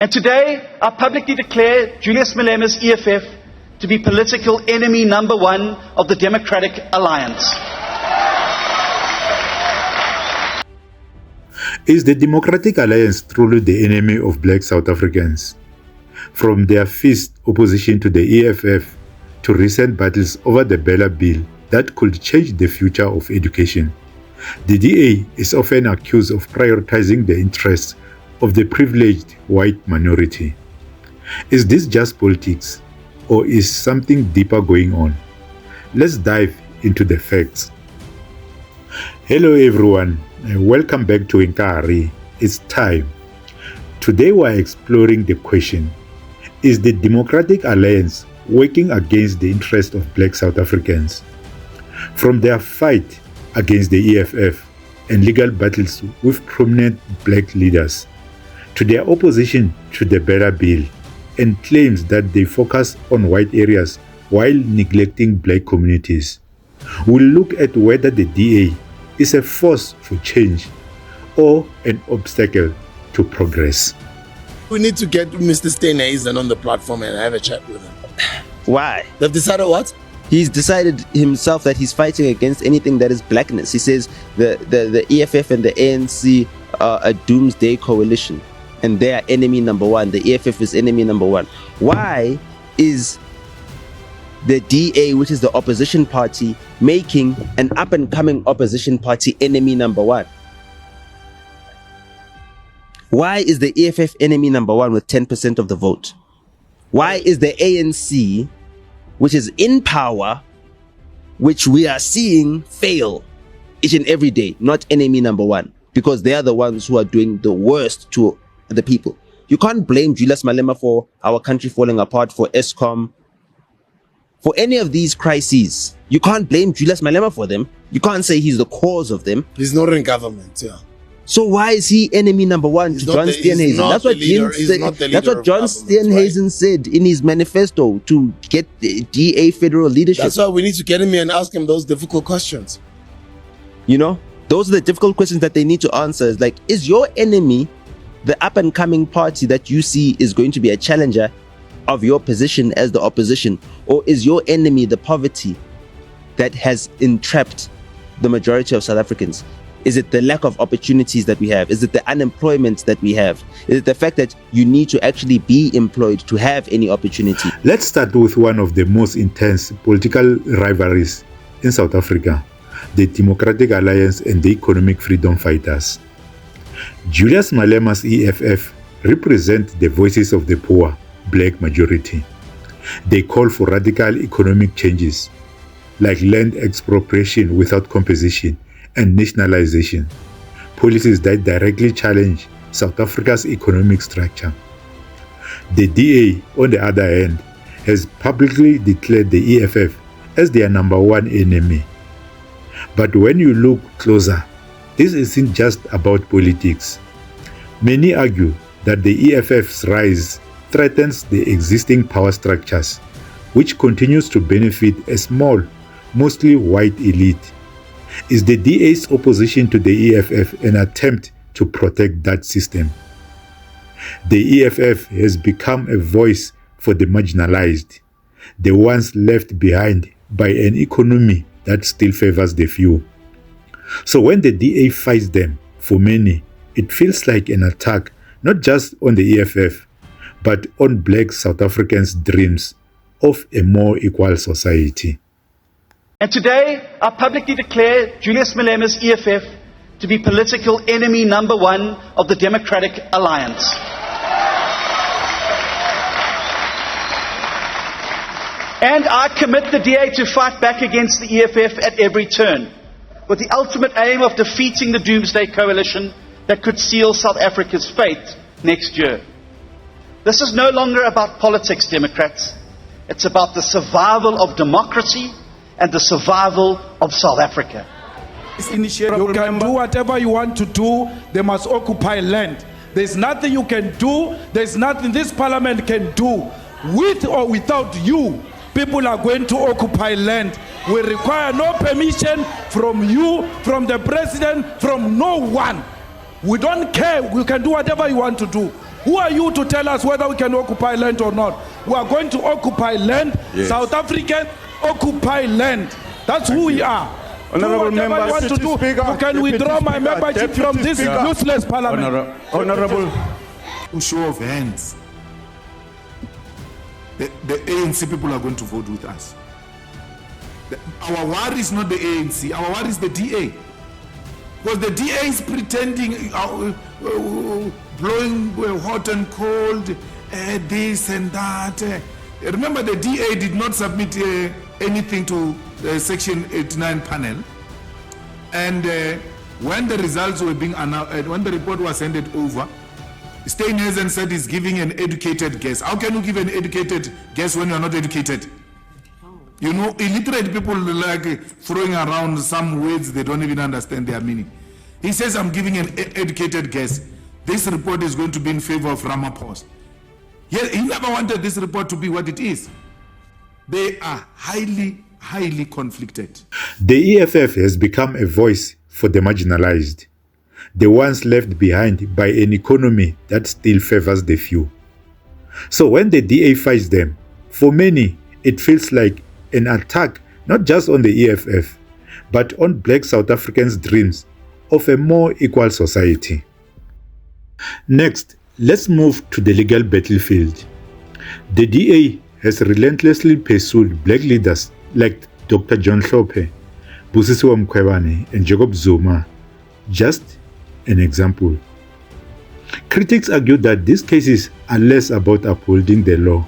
And today, I publicly declare Julius Malema's EFF to be political enemy number one of the Democratic Alliance. Is the Democratic Alliance truly the enemy of black South Africans? From their fierce opposition to the EFF to recent battles over the BELA Bill that could change the future of education, the DA is often accused of prioritizing the interests of the privileged white minority. Is this just politics, or is something deeper going on? Let's dive into the facts. Hello everyone, and welcome back to Inkari. It's time. Today we are exploring the question: is the Democratic Alliance working against the interests of black South Africans? From their fight against the EFF and legal battles with prominent black leaders, to their opposition to the BELA Bill and claims that they focus on white areas while neglecting black communities, we'll look at whether the DA is a force for change or an obstacle to progress. We need to get Mr. Steenhuisen on the platform and have a chat with him. Why? They've decided what? He's decided himself that he's fighting against anything that is blackness. He says the EFF and the ANC are a doomsday coalition and they are enemy number one. The EFF is enemy number one. Why is the DA, which is the opposition party, making an up-and-coming opposition party enemy number one? Why is the EFF enemy number one with 10% of the vote? Why is the ANC, which is in power, which we are seeing fail each and every day, not enemy number one? Because they are the ones who are doing the worst to the people. You can't blame Julius Malema for our country falling apart, for Eskom, for any of these crises. You can't blame Julius Malema for them. You can't say he's the cause of them. He's not in government, yeah. So why is he enemy number one to John Steenhuisen? That's what John Steenhuisen said in his manifesto to get the DA federal leadership. That's why we need to get him here and ask him those difficult questions. You know, those are the difficult questions that they need to answer. It's like, is your enemy the up-and-coming party that you see is going to be a challenger of your position as the opposition? Or is your enemy the poverty that has entrapped the majority of South Africans? Is it the lack of opportunities that we have? Is it the unemployment that we have? Is it the fact that you need to actually be employed to have any opportunity? Let's start with one of the most intense political rivalries in South Africa, the Democratic Alliance and the Economic Freedom Fighters. Julius Malema's EFF represent the voices of the poor black majority. They call for radical economic changes like land expropriation without compensation and nationalization, policies that directly challenge South Africa's economic structure. The DA, on the other hand, has publicly declared the EFF as their number one enemy. But when you look closer, this isn't just about politics. Many argue that the EFF's rise threatens the existing power structures, which continues to benefit a small, mostly white elite. Is the DA's opposition to the EFF an attempt to protect that system? The EFF has become a voice for the marginalized, the ones left behind by an economy that still favors the few. So when the DA fights them, for many, it feels like an attack not just on the EFF, but on black South Africans' dreams of a more equal society. And today, I publicly declare Julius Malema's EFF to be political enemy number one of the Democratic Alliance. And I commit the DA to fight back against the EFF at every turn, with the ultimate aim of defeating the doomsday coalition that could seal South Africa's fate next year. This is no longer about politics, Democrats. It's about the survival of democracy and the survival of South Africa. You can do whatever you want to do. They must occupy land. There's nothing you can do. There's nothing this parliament can do. With or without you, people are going to occupy land. We require no permission from you, from the president, from no one. We don't care. You can do whatever you want to do. Who are you to tell us whether we can occupy land or not? We are going to occupy land. Yes. South African occupy land. That's who we are. Honourable Do whatever Member, you want to Deputy do. Speaker, You can Deputy withdraw my Speaker, membership Deputy from this Speaker. useless parliament. Honourable. Show of hands, the ANC people are going to vote with us. Our worry is not the ANC, our worry is the DA. Because the DA is pretending, blowing hot and cold, this and that. Remember, the DA did not submit anything to the Section 89 panel. And when the results were being announced, when the report was handed over, Steenhuisen said he's giving an educated guess. How can you give an educated guess when you're not educated? You know, illiterate people like throwing around some words they don't even understand their meaning. He says, I'm giving an educated guess. This report is going to be in favor of Ramaphosa. He never wanted this report to be what it is. They are highly conflicted. The EFF has become a voice for the marginalized, the ones left behind by an economy that still favors the few. So when the DA fights them, for many, it feels like an attack not just on the EFF, but on black South Africans' dreams of a more equal society. Next, let's move to the legal battlefield. The DA has relentlessly pursued black leaders like Dr. John Hlophe, Busisiwe Mkhwebane, and Jacob Zuma. Just an example. Critics argue that these cases are less about upholding the law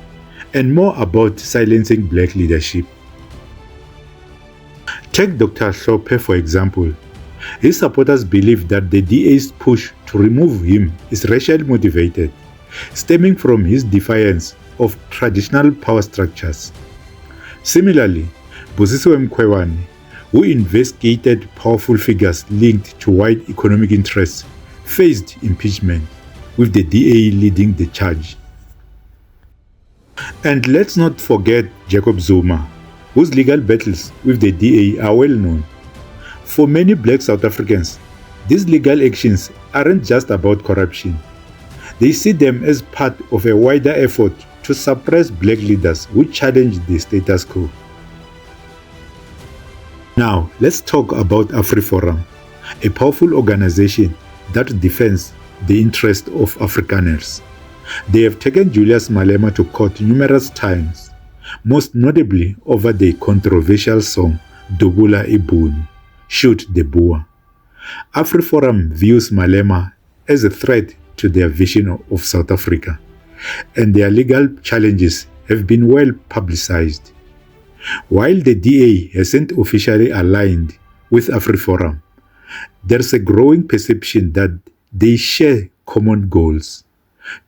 and more about silencing black leadership. Take Dr. Hlophe for example. His supporters believe that the DA's push to remove him is racially motivated, stemming from his defiance of traditional power structures. Similarly, Busisiwe Mkhwebane, who investigated powerful figures linked to white economic interests, faced impeachment, with the DA leading the charge. And let's not forget Jacob Zuma, whose legal battles with the DA are well known. For many black South Africans, these legal actions aren't just about corruption. They see them as part of a wider effort to suppress black leaders who challenge the status quo. Now, let's talk about AfriForum, a powerful organization that defends the interests of Afrikaners. They have taken Julius Malema to court numerous times, most notably over the controversial song Dobula Ibun, Shoot the Boer. AfriForum views Malema as a threat to their vision of South Africa, and their legal challenges have been well publicized. While the DA hasn't officially aligned with AfriForum, there's a growing perception that they share common goals: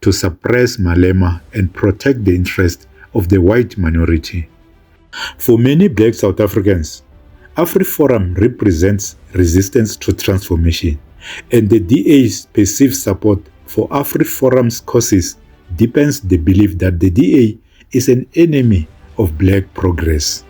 to suppress Malema and protect the interests of the white minority. For many black South Africans, AfriForum represents resistance to transformation, and the DA's perceived support for AfriForum's causes deepens the belief that the DA is an enemy of black progress.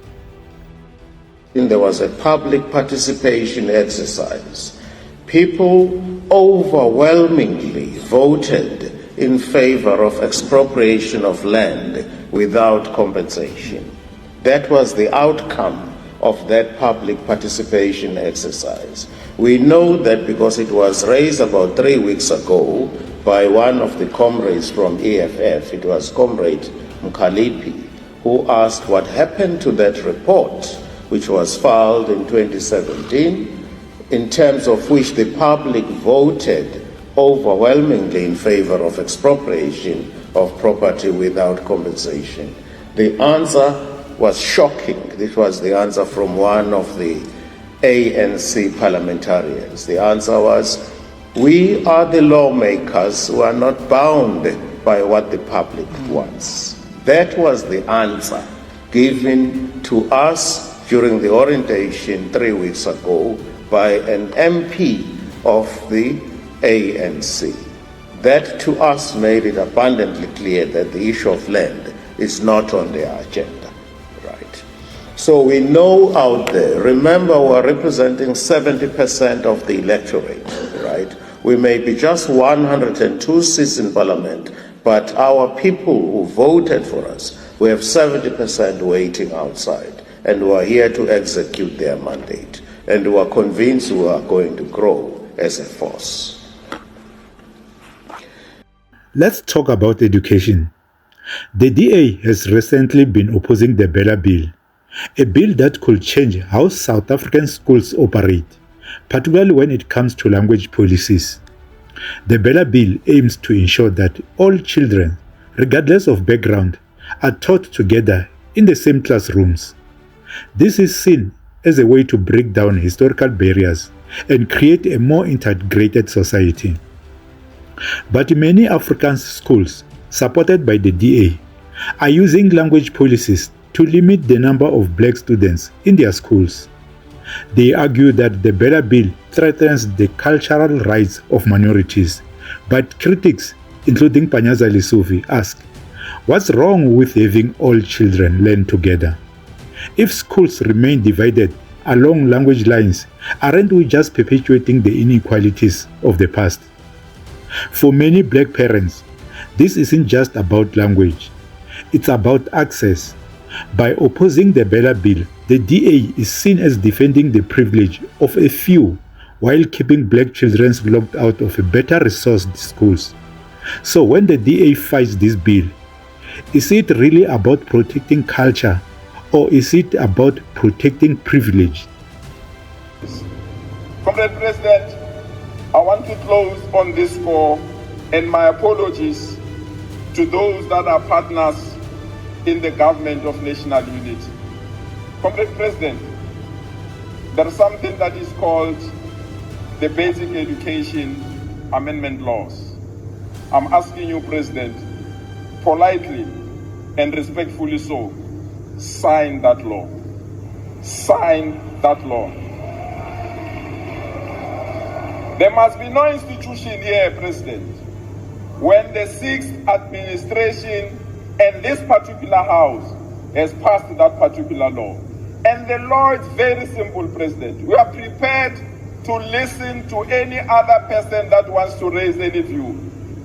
There was a public participation exercise. People overwhelmingly voted in favor of expropriation of land without compensation. That was the outcome of that public participation exercise. We know that because it was raised about 3 weeks ago by one of the comrades from EFF, it was Comrade Mkhwebane, who asked what happened to that report, which was filed in 2017, in terms of which the public voted overwhelmingly in favor of expropriation of property without compensation. The answer was shocking. This was the answer from one of the ANC parliamentarians. The answer was, we are the lawmakers who are not bound by what the public wants. That was the answer given to us during the orientation 3 weeks ago by an MP of the ANC. That to us made it abundantly clear that the issue of land is not on their agenda, right? So we know out there, remember we're representing 70% of the electorate, right? We may be just 102 seats in parliament, but our people who voted for us, we have 70% waiting outside, and who are here to execute their mandate, and who are convinced we are going to grow as a force. Let's talk about education. The DA has recently been opposing the BELA Bill, a bill that could change how South African schools operate, particularly when it comes to language policies. The BELA Bill aims to ensure that all children, regardless of background, are taught together in the same classrooms. This is seen as a way to break down historical barriers and create a more integrated society. But many African schools, supported by the DA, are using language policies to limit the number of black students in their schools. They argue that the BELA Bill threatens the cultural rights of minorities, but critics, including Panyaza Lesufi, ask, what's wrong with having all children learn together? If schools remain divided along language lines, aren't we just perpetuating the inequalities of the past? For many black parents, this isn't just about language, it's about access. By opposing the BELA Bill, the DA is seen as defending the privilege of a few while keeping black children locked out of better resourced schools. So when the DA fights this bill, is it really about protecting culture, or is it about protecting privilege? Comrade President, I want to close on this score and my apologies to those that are partners in the government of national unity. Comrade President, there is something that is called the Basic Education Amendment Laws. I'm asking you, President, politely and respectfully so, sign that law. Sign that law. There must be no institution here, President, when the 6th administration and this particular house has passed that particular law. And the law is very simple, President. We are prepared to listen to any other person that wants to raise any view.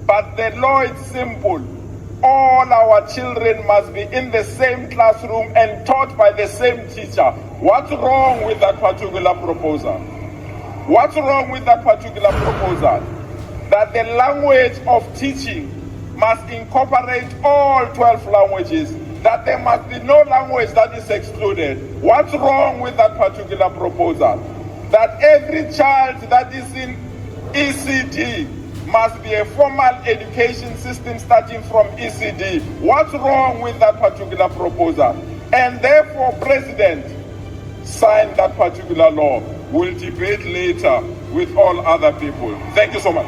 But the law is simple. All our children must be in the same classroom and taught by the same teacher. What's wrong with that particular proposal? What's wrong with that particular proposal? That the language of teaching must incorporate all 12 languages, that there must be no language that is excluded. What's wrong with that particular proposal? That every child that is in ECD must be a formal education system starting from ECD. What's wrong with that particular proposal? And therefore, President, sign that particular law. We'll debate later with all other people. Thank you so much.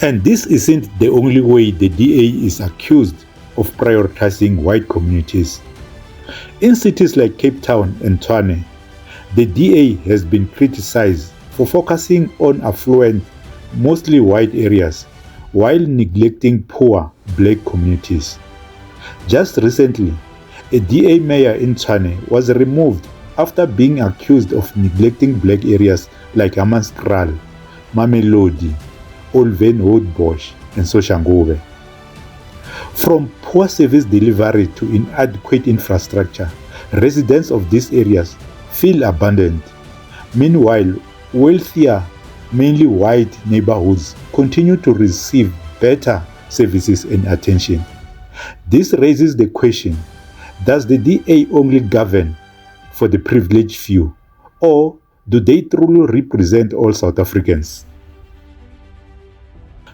And this isn't the only way the DA is accused of prioritizing white communities. In cities like Cape Town and Tshwane, the DA has been criticized for focusing on affluent, mostly white areas, while neglecting poor black communities. Just recently, a DA mayor in Tshwane was removed after being accused of neglecting black areas like Hammanskraal, Mamelodi, Olvenhoutbosch, and Soshanguve. From poor service delivery to inadequate infrastructure, residents of these areas feel abandoned. Meanwhile, wealthier, mainly white neighborhoods continue to receive better services and attention. This raises the question, does the DA only govern for the privileged few, or do they truly represent all South Africans?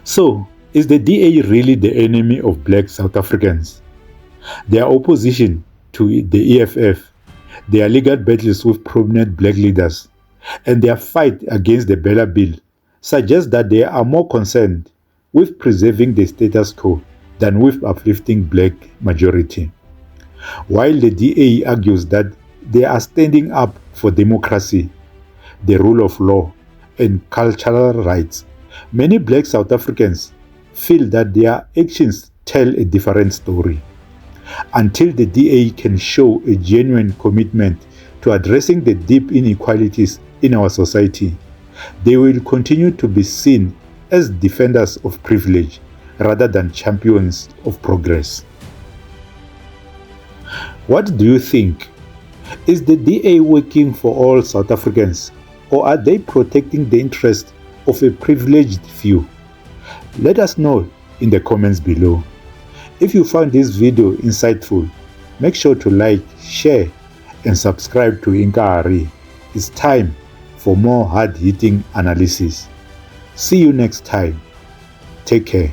So, is the DA really the enemy of black South Africans? Their opposition to the EFF, their legal battles with prominent black leaders, and their fight against the BELA Bill suggest that they are more concerned with preserving the status quo than with uplifting black majority. While the DA argues that they are standing up for democracy, the rule of law, and cultural rights, many black South Africans feel that their actions tell a different story. Until the DA can show a genuine commitment to addressing the deep inequalities in our society, they will continue to be seen as defenders of privilege rather than champions of progress. What do you think? Is the DA working for all South Africans, or are they protecting the interest of a privileged few? Let us know in the comments below. If you found this video insightful, make sure to like, share, and subscribe to Inkari. It's time for more hard-hitting analysis. See you next time. Take care.